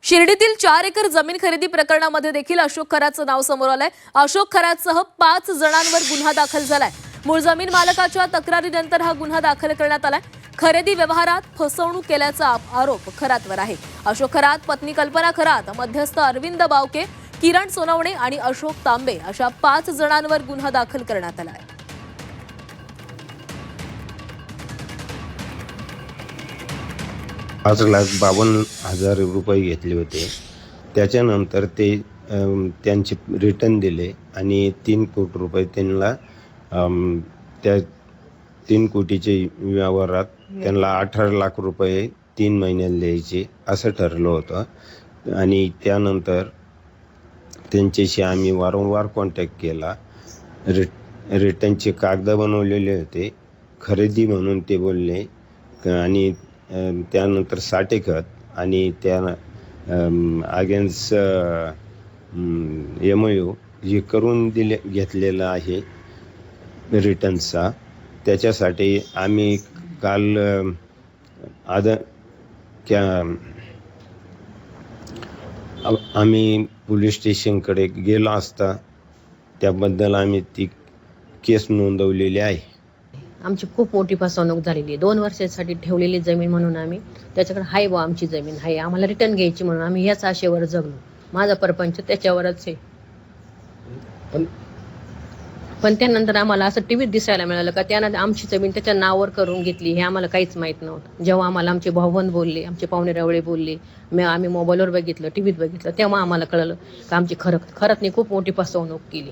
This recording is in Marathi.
शिर्डीतील 4 एकर जमीन खरेदी प्रकरणामध्ये देखील अशोक खरातचं नाव समोर आलंय। अशोक खरातसह 5 जणांवर गुन्हा दाखल झालाय। मूळ जमीन मालकाच्या तक्रारीनंतर हा गुन्हा दाखल करण्यात आलाय। खरेदी व्यवहारात फसवणूक केल्याचा आरोप खरातवर आहे। अशोक खरात, पत्नी कल्पना खरात, मध्यस्थ अरविंद बावके, किरण सोनवणे आणि अशोक तांबे अशा 5 जणांवर गुन्हा दाखल करण्यात आलाय। 5,52,000 रुपये घेतले होते। त्याच्यानंतर ते त्यांचे रिटर्न दिले आणि 3 कोटी रुपये त्यांना त्या 3 कोटीचे व्यवहारात त्यांना 18 लाख रुपये 3 महिन्याला द्यायचे असं ठरलं होतं। आणि त्यानंतर त्यांच्याशी आम्ही वारंवार कॉन्टॅक्ट केला। रिटर्नचे कागद बनवलेले होते, खरेदी म्हणून ते बोलले आणि त्यानंतर साठेखत आणि त्या अगेन्स्ट MOU जे करून घेतलेलं आहे रिटर्नचा, त्याच्यासाठी आम्ही काल आम्ही पोलीस स्टेशनकडे गेलो असता त्याबद्दल आम्ही ती केस नोंदवलेली आहे। आमची खूप मोठी फसवणूक झालेली आहे। 2 वर्षासाठी ठेवलेली जमीन म्हणून आम्ही त्याच्याकडे हाय बा आमची जमीन आहे, आम्हाला रिटर्न घ्यायची म्हणून आम्ही याच आशेवर जगलो। माझा परपंच त्याच्यावरच आहे। पण त्यानंतर आम्हाला असं टीव्हीत दिसायला मिळालं का त्यानं आमची जमीन त्याच्या नावावर करून घेतली। हे आम्हाला काहीच माहीत नव्हतं। जेव्हा आम्हाला आमचे भाऊबंद बोलले, आमचे पाहुणे रावळे बोलले, आम्ही मोबाईलवर बघितलं, टीव्हीत बघितलं, तेव्हा आम्हाला कळलं का आमची खरतने खूप मोठी फसवणूक केली।